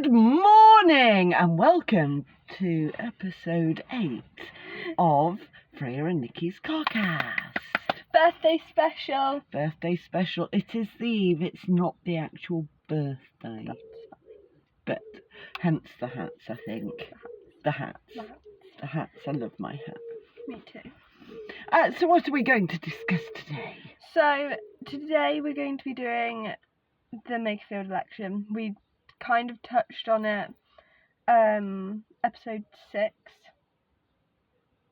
Good morning and welcome to episode 8 of Freya and Nikki's Carcast. Birthday special. Birthday special. It is the eve, it's not the actual birthday. But hence the hats, I think. The hats. I love my hat. Me too. So what are we going to discuss today? So today we're going to be doing the Makerfield election. We kind of touched on it episode 6.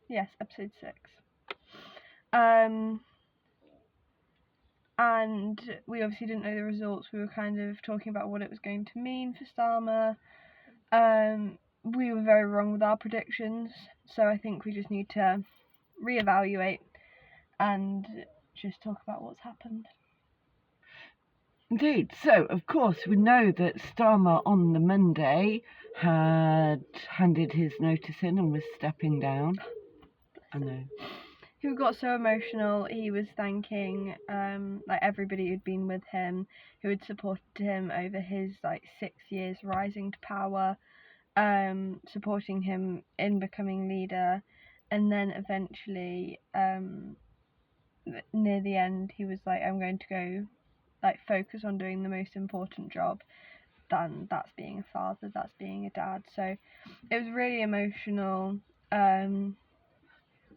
Yes, episode 6. And we obviously didn't know the results. We were kind of talking about what it was going to mean for Starmer. We were very wrong with our predictions, so I think we just need to reevaluate and just talk about what's happened. Indeed. So, of course, we know that Starmer on the Monday had handed his notice in and was stepping down. I know. He got so emotional. He was thanking everybody who'd been with him, who had supported him over his 6 years rising to power, supporting him in becoming leader, and then eventually near the end he was like, I'm going to go focus on doing the most important job, then that's being a father, that's being a dad. So it was really emotional.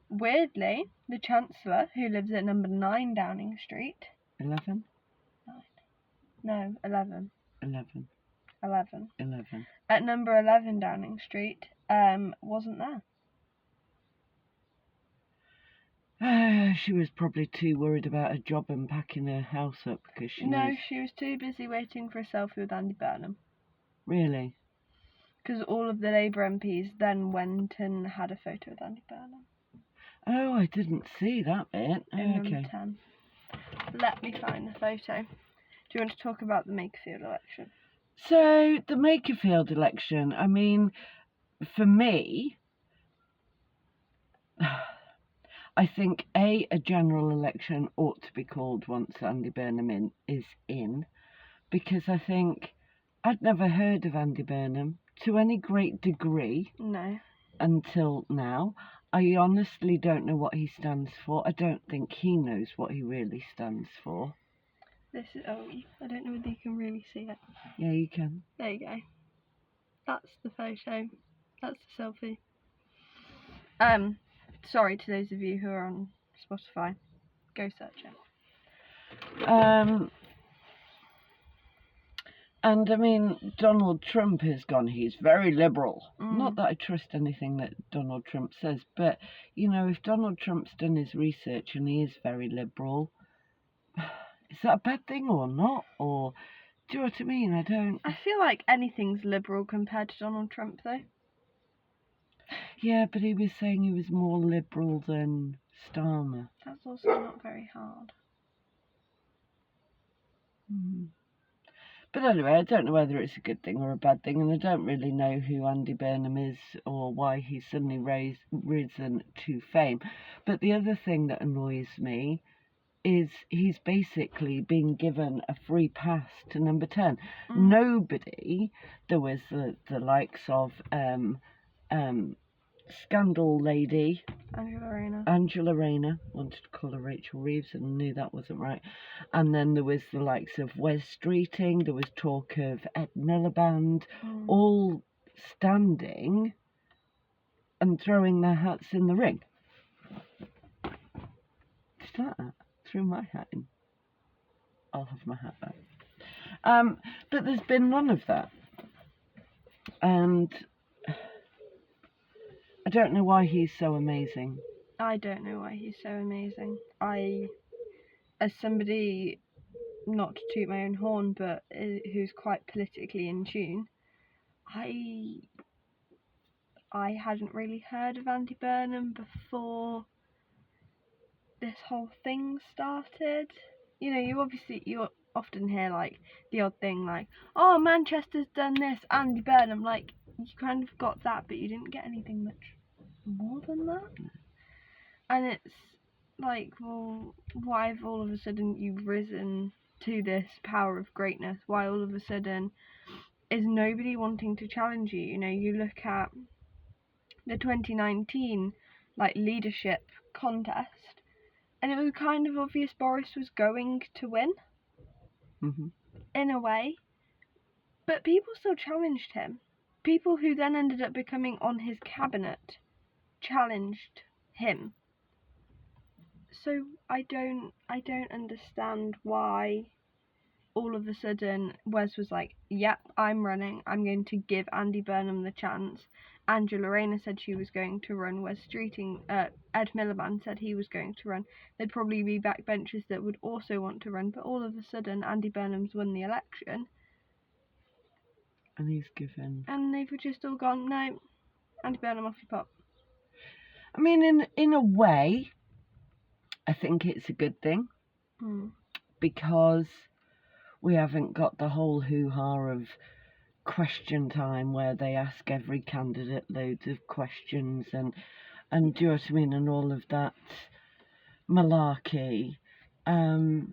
Weirdly, the Chancellor, who lives at number 9 Downing Street... 11? 9. No, 11. 11. 11. 11. At number 11 Downing Street, wasn't there. She was probably too worried about her job and packing her house up because she she was too busy waiting for a selfie with Andy Burnham. Really? Because all of the Labour MPs then went and had a photo with Andy Burnham. Oh, I didn't see that bit. In number 10. Let me find the photo. Do you want to talk about the Makerfield election? So, the Makerfield election, I mean, for me, I think a general election ought to be called once Andy Burnham is in, because I think I'd never heard of Andy Burnham to any great degree. No. Until now. I honestly don't know what he stands for. I don't think he knows what he really stands for. I don't know whether you can really see it. Yeah, you can. There you go. That's the photo. That's the selfie. Sorry to those of you who are on Spotify. Go search it. And I mean, Donald Trump has gone, he's very liberal. Not that I trust anything that Donald Trump says, but, you know, if Donald Trump's done his research and he is very liberal, is that a bad thing or not? Or, do you know what I mean? I feel like anything's liberal compared to Donald Trump, though. Yeah, but he was saying he was more liberal than Starmer. That's also not very hard. But anyway, I don't know whether it's a good thing or a bad thing, and I don't really know who Andy Burnham is or why he's suddenly risen to fame. But the other thing that annoys me is he's basically been given a free pass to number 10. Nobody, there was the likes of Scandal Lady Angela Rayner, wanted to call her Rachel Reeves and knew that wasn't right, and then there was the likes of Wes Streeting, there was talk of Ed Miliband, all standing and throwing their hats in the ring. Is that threw my hat in? I'll have my hat back. But there's been none of that, and I don't know why he's so amazing. I don't know why he's so amazing. As somebody, not to toot my own horn, but who's quite politically in tune, I hadn't really heard of Andy Burnham before this whole thing started. You know, you often hear the odd thing oh, Manchester's done this, Andy Burnham, you kind of got that, but you didn't get anything much more than that. And it's well, why have all of a sudden you've risen to this power of greatness? Why all of a sudden is nobody wanting to challenge you. You know, you look at the 2019 leadership contest, and it was kind of obvious Boris was going to win in a way, but people still challenged him. People who then ended up becoming on his cabinet challenged him. So I don't understand why all of a sudden Wes was like, yep, I'm running, I'm going to give Andy Burnham the chance. Angela Rayner said she was going to run. Wes Streeting, Ed Miliband said he was going to run. There'd probably be backbenchers that would also want to run, but all of a sudden Andy Burnham's won the election. And he's given. And they've just all gone, no, Andy Burnham, off you pop. I mean, in a way, I think it's a good thing. Because we haven't got the whole hoo-ha of question time where they ask every candidate loads of questions and do you know what I mean, and all of that malarkey. My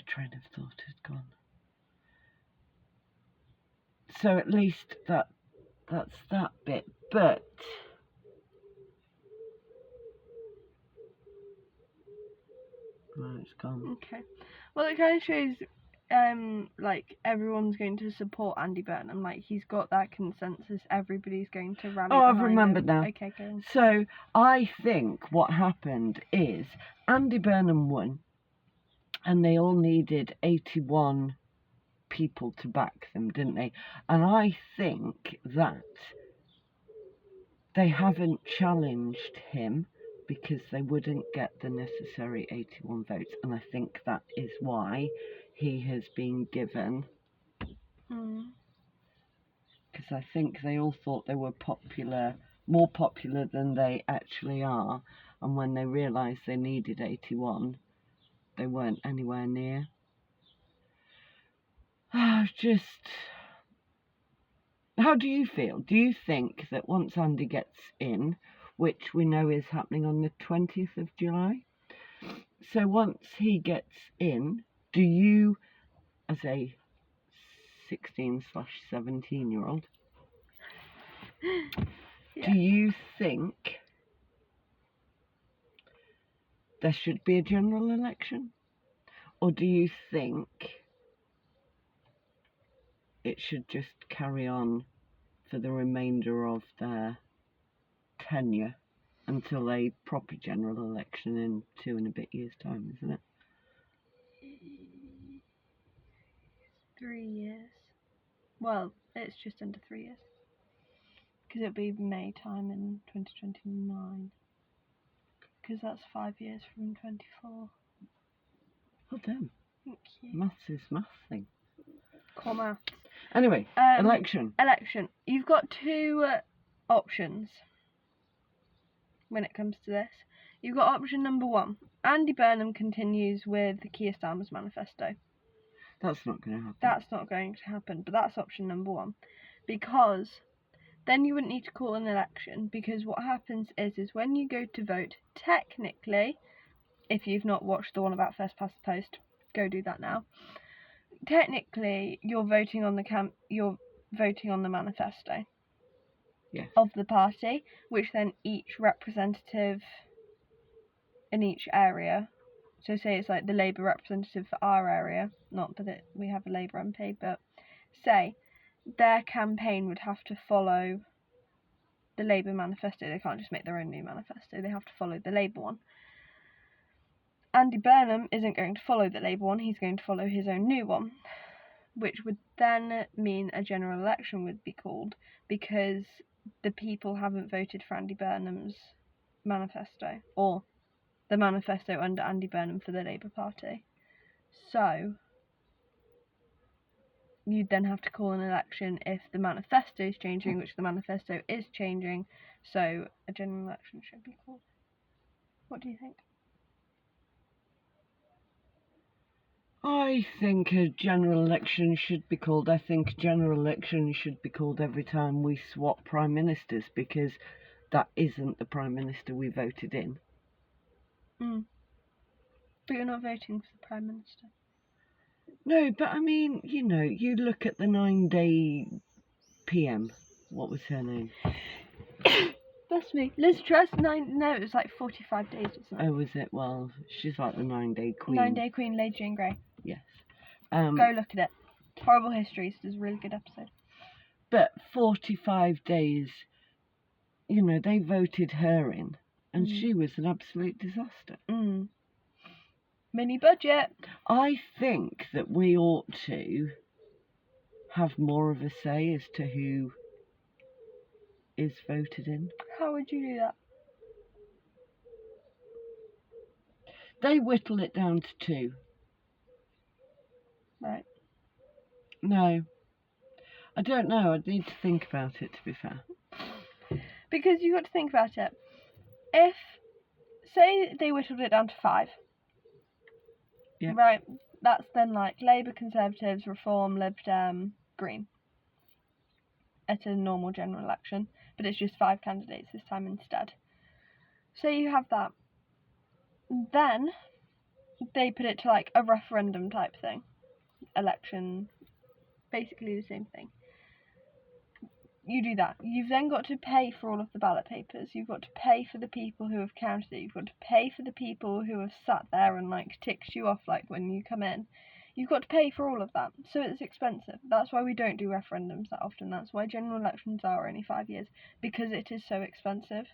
train of thought had gone. So at least that's that bit, but no, it's gone. Okay. Well, it kind of shows everyone's going to support Andy Burnham. Like, he's got that consensus. Everybody's going to rally. Oh, I've remembered him. now. Okay, go on. So I think what happened is Andy Burnham won, and they all needed 81 people to back them, didn't they? And I think that they haven't challenged him because they wouldn't get the necessary 81 votes, and I think that is why he has been given. Because I think they all thought they were popular, more popular than they actually are, and when they realised they needed 81, they weren't anywhere near. Just, how do you feel? Do you think that once Andy gets in, which we know is happening on the 20th of July, so once he gets in, do you, as a 16/17-year-old, do you think there should be a general election? Or do you think it should just carry on for the remainder of their tenure until a proper general election in 2 and a bit years' time, isn't it? 3 years. Well, it's just under 3 years. Because it'll be May time in 2029. Because that's 5 years from 24. Oh, damn. Thank you. Maths is maths thing. Core maths. Anyway, election. You've got two options when it comes to this. You've got option number 1. Andy Burnham continues with the Keir Starmer's manifesto. That's not going to happen. That's not going to happen, but that's option number 1. Because then you wouldn't need to call an election, because what happens is when you go to vote, technically, if you've not watched the one about First Past the Post, go do that now. Technically, you're voting on the manifesto. Yes. Of the party, which then each representative in each area, so say it's like the Labour representative for our area, not that we have a Labour MP, but say their campaign would have to follow the Labour manifesto. They can't just make their own new manifesto, they have to follow the Labour one. Andy Burnham isn't going to follow the Labour one, he's going to follow his own new one, which would then mean a general election would be called, because the people haven't voted for Andy Burnham's manifesto, or the manifesto under Andy Burnham for the Labour Party. So you'd then have to call an election if the manifesto is changing, which the manifesto is changing, so a general election should be called. What do you think? I think a general election should be called. I think general election should be called every time we swap prime ministers, because that isn't the prime minister we voted in. But you're not voting for the prime minister. No, but I mean, you know, you look at the 9-day PM. What was her name? Bless me. Liz Truss, no, it was like 45 days or something. Oh, was it? Well, she's like the 9-day queen. 9-day queen, Lady Jane Grey. Yes. Go look at it. Horrible Histories is a really good episode. But 45 days, you know, they voted her in, and she was an absolute disaster. Mini budget. I think that we ought to have more of a say as to who is voted in. How would you do that? They whittle it down to 2. Right. No. I don't know. I need to think about it, to be fair. Because you've got to think about it. If, say they whittled it down to 5. Yeah. Right. That's then like Labour, Conservatives, Reform, Lib Dem, Green. At a normal general election. But it's just 5 candidates this time instead. So you have that. Then they put it to like a referendum type thing. Election. Basically the same thing. You do that. You've then got to pay for all of the ballot papers. You've got to pay for the people who have counted it. You've got to pay for the people who have sat there and like ticked you off like when you come in. You've got to pay for all of that. So it's expensive. That's why we don't do referendums that often. That's why general elections are only 5 years. Because it is so expensive.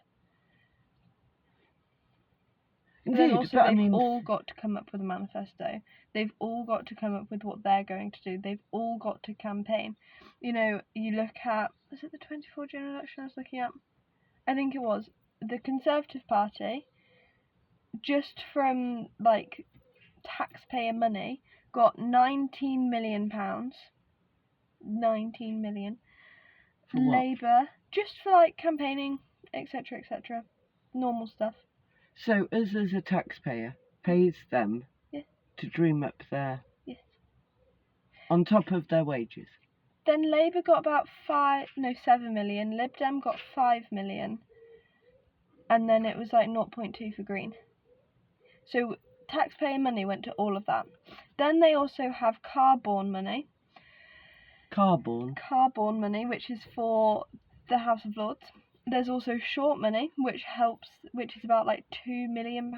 Indeed, Then also but they've all got to come up with a manifesto. They've all got to come up with what they're going to do. They've all got to campaign. You know, you look at, was it the 24 general election I was looking at? I think it was. The Conservative Party, just from like taxpayer money, got £19 million. 19 million. For what? Labour, just for like campaigning, etc., etc. Normal stuff. So, us as a taxpayer pays them to dream up their... Yes. On top of their wages. Then Labour got about 7 million. Lib Dem got 5 million. And then it was like 0.2 for Green. So taxpayer money went to all of that. Then they also have car-borne money. Car-borne? Car-borne money, which is for the House of Lords. There's also short money, which is about like £2 million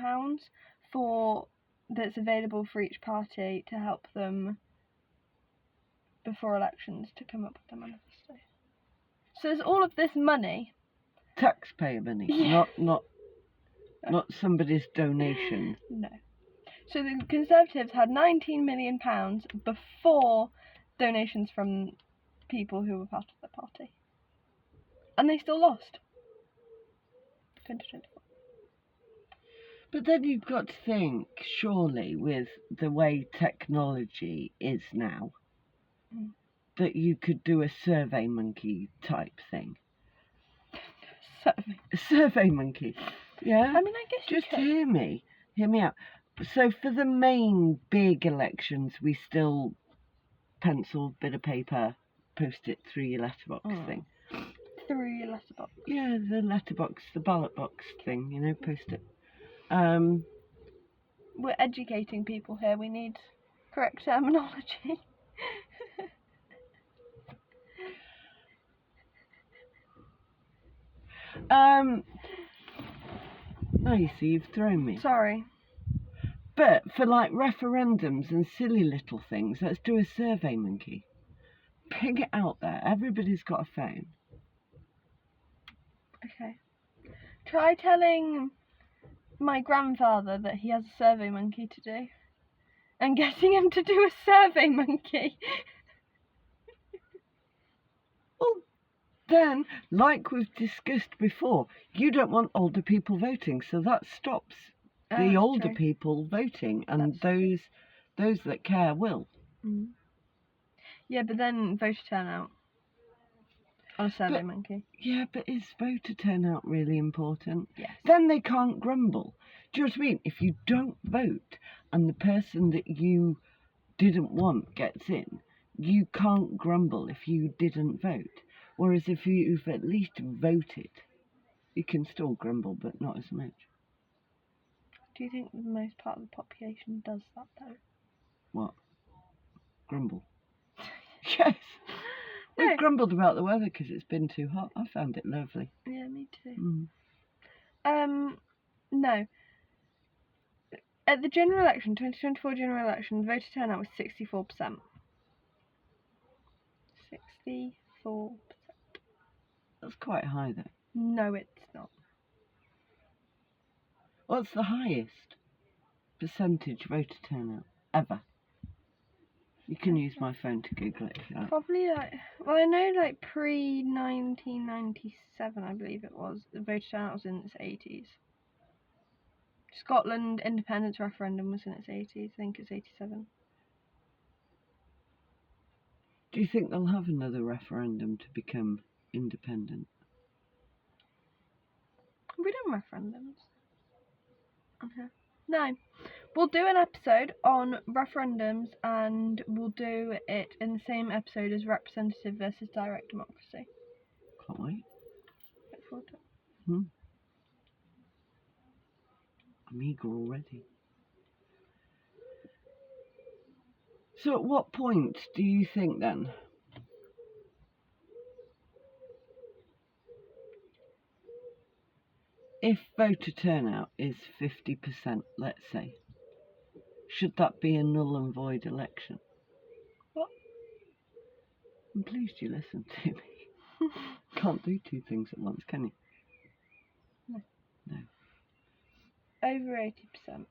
that's available for each party to help them before elections to come up with the manifesto. So there's all of this money. Taxpayer money, Yeah. not somebody's donation. No. So the Conservatives had £19 million before donations from people who were part of the party. And they still lost. 2024. But then you've got to think, surely, with the way technology is now, that you could do a Survey Monkey type thing. A Survey Monkey, yeah? I mean, I guess Just you could. hear me out. So for the main big elections, we still pencil, bit of paper, post it through your letterbox thing. Through your letterbox. Yeah, the letterbox, the ballot box thing, you know, post it. We're educating people here. We need correct terminology. No, you see, you've thrown me. Sorry. But for like referendums and silly little things, let's do a Survey Monkey. Ping it out there. Everybody's got a phone. Okay. Try telling my grandfather that he has a Survey Monkey to do. And getting him to do a Survey Monkey. Well, then, like we've discussed before, you don't want older people voting, so that stops the older people voting, and those that care will. Yeah, but then voter turnout on a Survey Monkey. Yeah, but is voter turnout really important? Yes. Then they can't grumble. Do you know what I mean? If you don't vote and the person that you didn't want gets in, you can't grumble if you didn't vote. Whereas if you've at least voted, you can still grumble, but not as much. Do you think the most part of the population does that, though? What? grumble. Yes. No. We've grumbled about the weather because it's been too hot. I found it lovely. Yeah, me too. Mm. No. At the general election, 2024 general election, voter turnout was 64%. 64%. That's quite high, though. No, it's not. What's the highest percentage voter turnout ever? You can use my phone to Google it if you like. Probably well, I know pre-1997, I believe it was, the voter turnout was in its 80s. Scotland independence referendum was in its 80s, I think it's 87. Do you think they'll have another referendum to become independent? We done referendums on here. No. We'll do an episode on referendums, and we'll do it in the same episode as representative versus direct democracy. Can't wait. Look forward to it. I'm eager already. So at what point do you think then, if voter turnout is 50%, let's say, should that be a null and void election? What? I'm pleased you listened to me. Can't do two things at once, can you? No. Over 80%.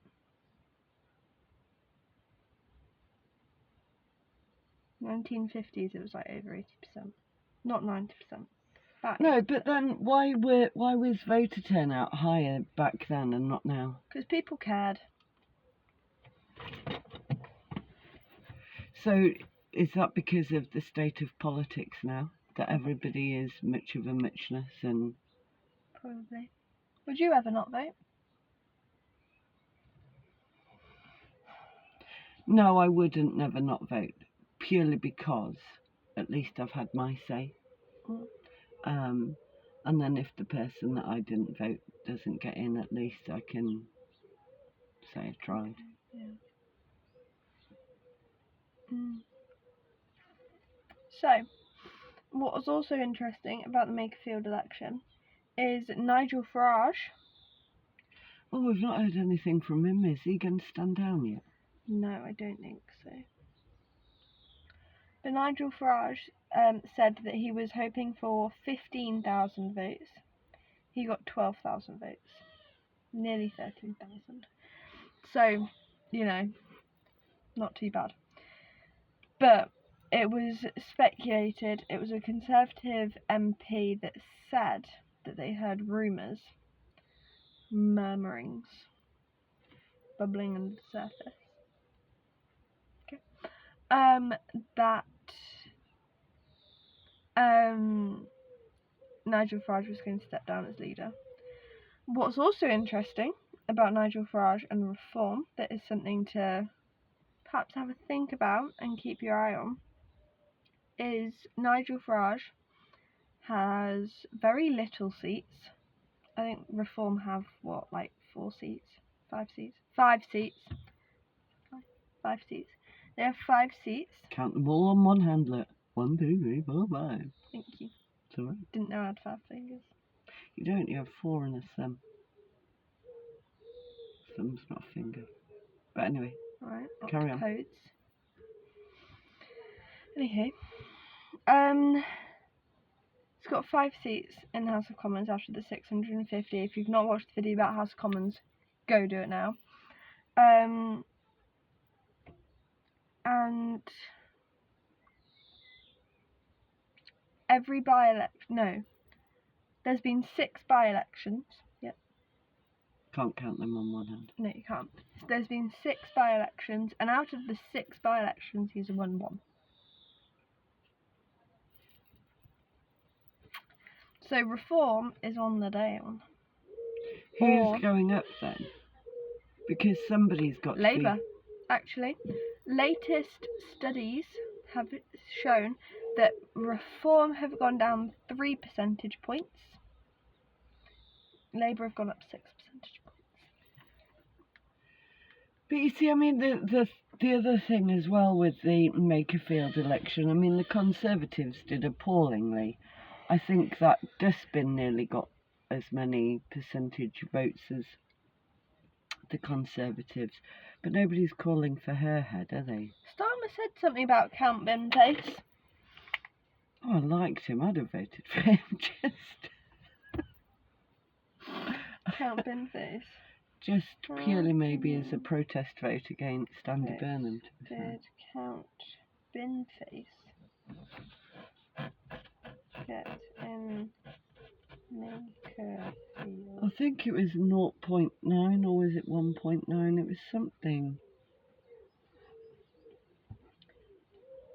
In the 1950s, it was like over 80%, not 90%. No, but then why was voter turnout higher back then and not now? Because people cared. So is that because of the state of politics now, that everybody is much of a muchness and... Probably. Would you ever not vote? No, I wouldn't never not vote, purely because at least I've had my say. And then if the person that I didn't vote doesn't get in, at least I can say I tried. Yeah. So, what was also interesting about the Makerfield election is Nigel Farage. Oh, we've not heard anything from him. Is he going to stand down yet? No, I don't think so. But Nigel Farage said that he was hoping for 15,000 votes. He got 12,000 votes. Nearly 13,000. So, not too bad. But it was speculated, it was a Conservative MP that said that they heard rumours, murmurings, bubbling under the surface. Okay. That Nigel Farage was going to step down as leader. What's also interesting about Nigel Farage and reform, that is something to perhaps have a think about and keep your eye on, is Nigel Farage has very little seats. I think reform have 4 seats? 5 seats? 5 seats. 5 seats. They have 5 seats. Count them all on one hand, look. 1, 2, 3, 4, 5. Thank you. It's alright. Didn't know I had 5 fingers. You don't, you have 4 and a thumb. Thumb's not a finger. But anyway, Alright, carry on. Octopodes. Anywho, it's got 5 seats in the House of Commons after the 650. If you've not watched the video about House of Commons, go do it now. And every there's been 6 by-elections. Yep. Can't count them on one hand. No, you can't. There's been 6 by-elections, and out of the 6 by-elections, he's won 1. So reform is on the down. Who's going up then? Because somebody's got to Labour, be... actually. Latest studies have shown that reform have gone down 3 percentage points. Labour have gone up 6 percentage points. But you see, I mean, the other thing as well with the Makerfield election, I mean, the Conservatives did appallingly. I think that Dustbin nearly got as many percentage votes as the Conservatives, but nobody's calling for her head, are they? Starmer said something about Count Binface. Oh, I liked him. I'd have voted for him just. Count Binface. Just purely maybe as a protest vote against Andy Burnham. Did Count Binface get in Makerfield? I think it was 0.9 or was it 1.9? It was something.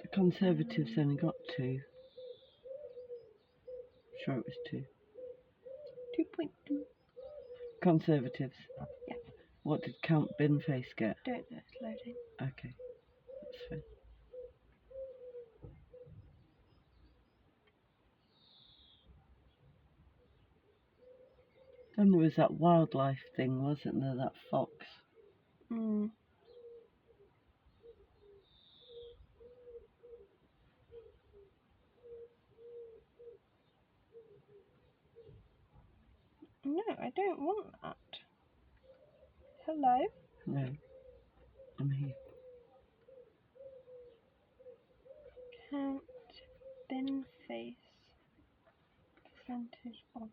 The Conservatives only got 2. I'm sure it was 2. 2.2. Conservatives. Yeah. What did Count Binface get? Don't know, it's loading. Okay, that's fine. Then there was that wildlife thing, wasn't there? That fox. Mm. No, I don't want that. Hello? No, I'm here. Count Binface percentage of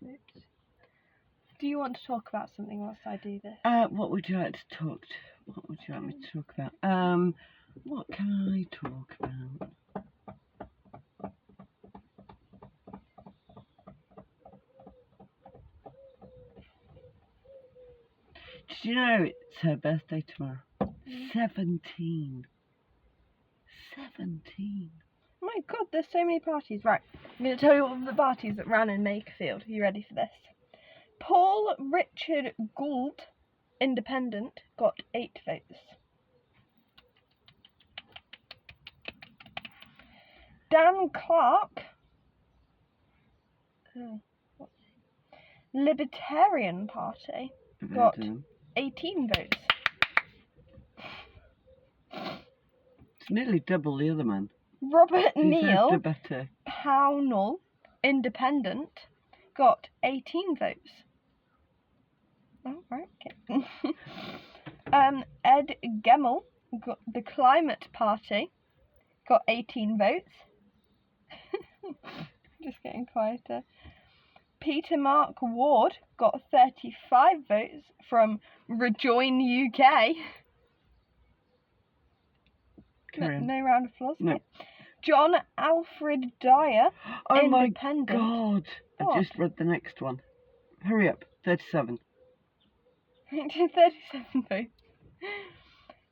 votes. Do you want to talk about something whilst I do this? What would you like to talk? What would you like me to talk about? What can I talk about? Did you know it's her birthday tomorrow? 17. 17. Oh my god, there's so many parties. Right, I'm going to tell you all of the parties that ran in Makerfield. Are you ready for this? Paul Richard Gould, Independent, got 8 votes. Dan Clark, Libertarian Party, got 18 votes. It's nearly double the other man. Robert Deserved Neal a better. Pownall, Independent, got 18 votes. Oh, right, okay. Ed Gemmell, got the Climate Party, got 18 votes. Just getting quieter. Peter Mark Ward got 35 votes from Rejoin UK. No round of applause. No. Okay. John Alfred Dyer, Oh Independent. my god! What? I just read the next one. Hurry up. 37. 37 votes.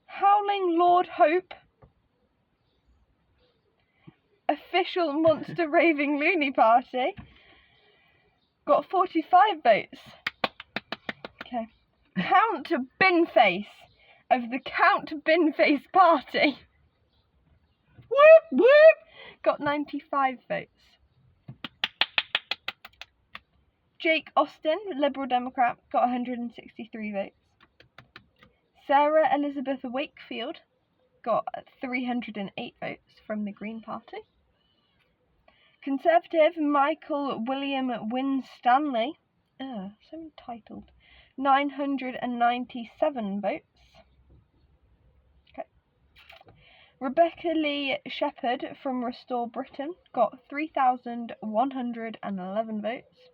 Howling Lord Hope, Official Monster Raving Loony Party, got 45 votes. Okay. Count Binface of the Count Binface Party. Whoop whoop! Got 95 votes. Jake Austin, Liberal Democrat, got 163 votes. Sarah Elizabeth Wakefield got 308 votes from the Green Party. Conservative Michael William Winstanley, so entitled, 997 votes. Okay. Rebecca Lee Shepherd from Restore Britain got 3,111 votes.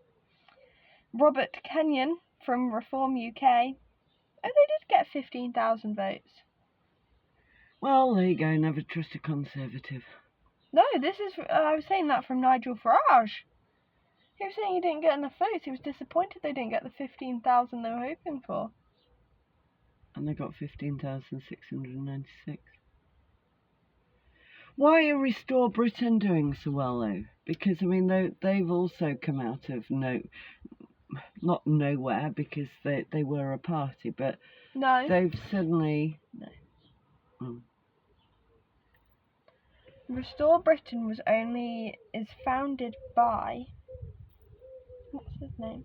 Robert Kenyon from Reform UK, oh, they did get 15,000 votes. Well, there you go. Never trust a Conservative. No, this is, I was saying that from Nigel Farage. He was saying he didn't get enough votes. He was disappointed they didn't get the 15,000 they were hoping for. And they got 15,696. Why are Restore Britain doing so well, though? Because, I mean, they've also come out of not nowhere, because they were a party, but No. they've suddenly... No. Mm. Restore Britain is founded by, what's his name?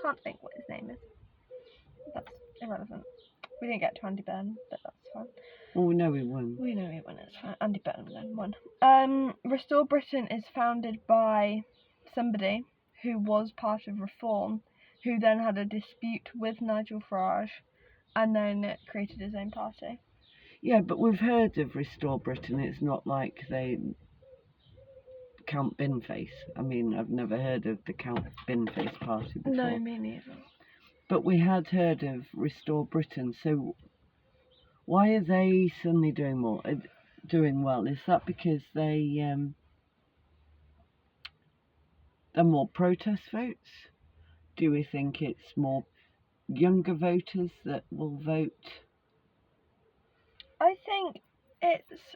can't think what his name is. That's irrelevant. We didn't get to Andy Burnham, but that's fine. Well, we know we won. We know he won, it's fine. Andy Burnham then won. Restore Britain is founded by somebody who was part of Reform, who then had a dispute with Nigel Farage, and then created his own party. Yeah, but we've heard of Restore Britain. It's not like they Count Binface. I mean, I've never heard of the Count Binface party before. No, me neither. But we had heard of Restore Britain, so why are they suddenly doing well? Is that because they're more protest votes? Do we think it's more younger voters that will vote? I think it's...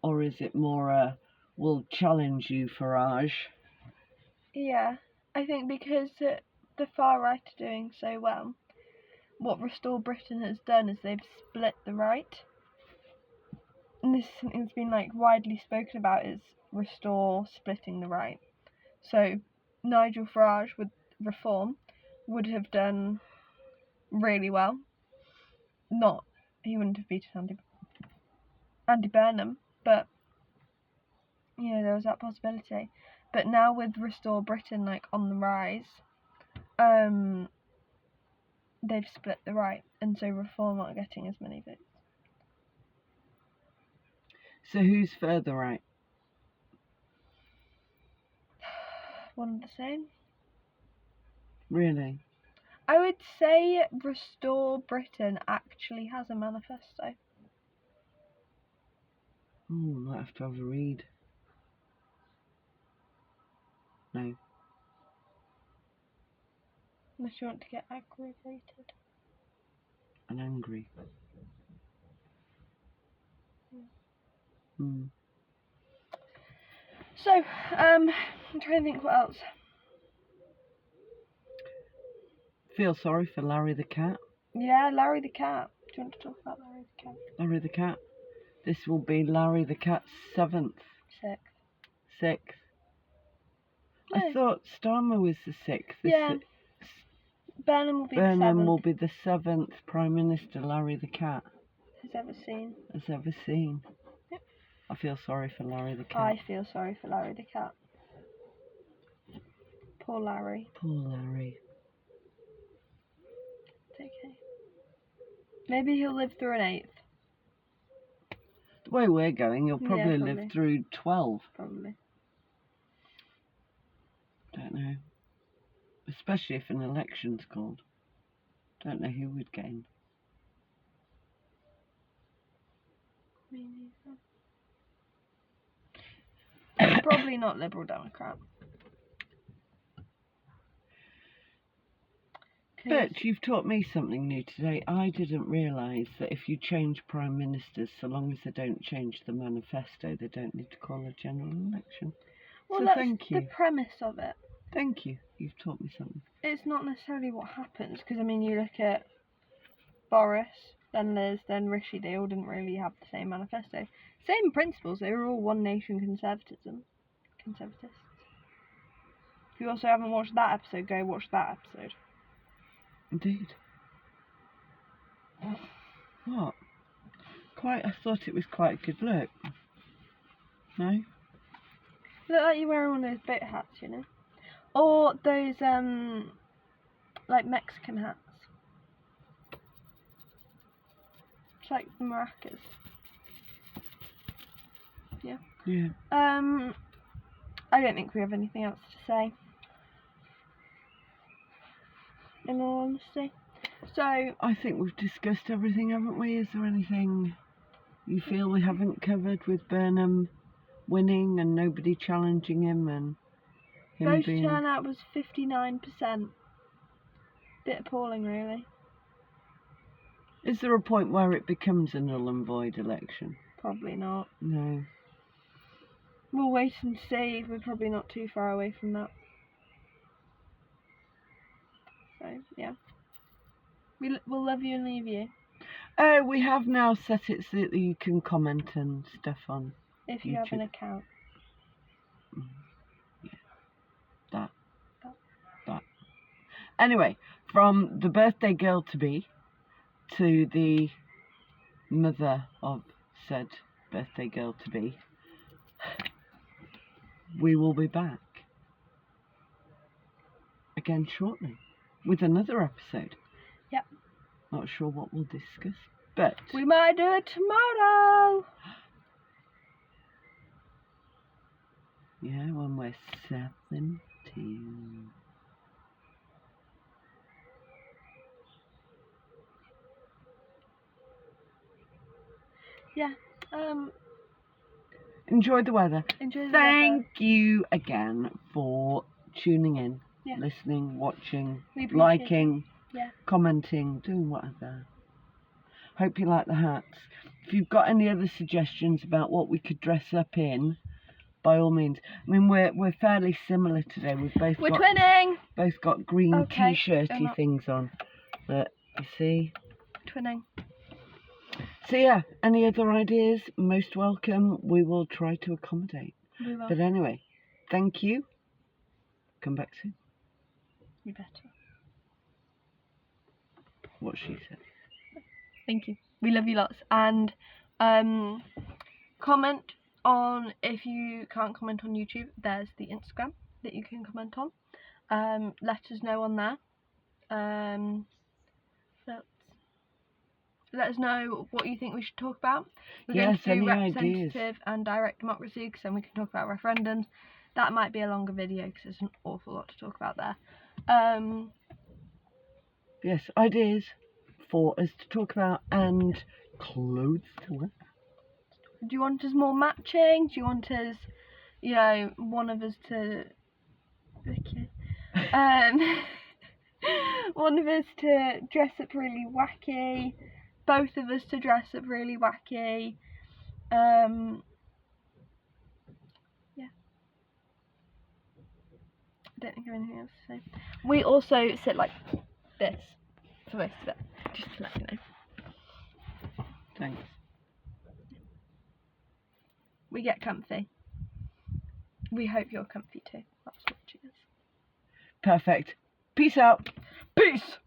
Or is it more we'll challenge you, Farage? Yeah, I think because the far right are doing so well, what Restore Britain has done is they've split the right. And this is something that's been widely spoken about, is Restore splitting the right. So Nigel Farage with Reform would have done really well. He wouldn't have beaten Andy Burnham, but there was that possibility. But now with Restore Britain on the rise, they've split the right, and so Reform aren't getting as many votes. So who's further right? One and the same. Really? I would say Restore Britain actually has a manifesto. Might have to have a read. No. Unless you want to get aggravated. And angry. So, I'm trying to think what else. Feel sorry for Larry the cat. Yeah, Larry the cat. Do you want to talk about Larry the cat? Larry the cat. This will be Larry the cat's 7th. 6th. No. I thought Starmer was the 6th. Yeah. Burnham will be Burnham the 7th. will be the 7th Prime Minister Larry the cat has ever seen. Yep. I feel sorry for Larry the cat. I feel sorry for Larry the cat. Poor Larry. Poor Larry. It's okay. Maybe he'll live through an 8th. The way we're going, he'll probably probably. live through 12. Probably. Don't know. Especially if an election's called. Don't know who would gain. Me neither. Probably not Liberal Democrat. But you've taught me something new today. I didn't realise that if you change Prime Ministers, so long as they don't change the manifesto, they don't need to call a general election. Well, so that's thank you. the premise of it. Thank you. You've taught me something. It's not necessarily what happens, because, you look at Boris, then Liz, then Rishi, they all didn't really have the same manifesto. Same principles, they were all one nation conservatists. If you also haven't watched that episode, go watch that episode. Indeed. What? I thought it was quite a good look. No? Look like you're wearing one of those boat hats, Or those, Mexican hats. It's like the maracas. Yeah. Yeah. I don't think we have anything else to say, in all honesty. So, I think we've discussed everything, haven't we? Is there anything you feel we haven't covered with Burnham winning and nobody challenging him and him vote being... turnout was 59%. Bit appalling, really. Is there a point where it becomes a null and void election? Probably not. No. We'll wait and see. We're probably not too far away from that. So, yeah. We'll love you and leave you. We have now set it so that you can comment and stuff on if you YouTube. have an account. Yeah. That. Anyway, from the birthday girl to be to the mother of said birthday girl to be, we will be back again shortly with another episode. Yep. Not sure what we'll discuss, but we might do it tomorrow. Yeah, when we're 17. Yeah. Enjoy the weather. Enjoy the Thank you again for tuning in, Yeah. listening, watching, We appreciate liking, Yeah. commenting, doing whatever. Hope you like the hats. If you've got any other suggestions about what we could dress up in, by all means. I mean, we're fairly similar today. We're twinning. both got green Okay, t-shirty things on. But you see. Twinning. So yeah, any other ideas? Most welcome. We will try to accommodate. We will. But anyway, thank you. Come back soon. You better. What she said. Thank you. We love you lots. And comment on, if you can't comment on YouTube, there's the Instagram that you can comment on. Let us know on there. Let us know what you think we should talk about. We're going to do any representative ideas? and direct democracy, because then we can talk about referendums. That might be a longer video because there's an awful lot to talk about there. Yes, ideas for us to talk about and clothes to wear. Do you want us more matching? Do you want us, one of us to... Okay. One of us to dress up really wacky, both of us to dress up really wacky. Yeah. I don't think I have anything else to say. We also sit like this for most of it, just to let you know. Thanks. We get comfy. We hope you're comfy too. That's what it is. Perfect. Peace out. Peace!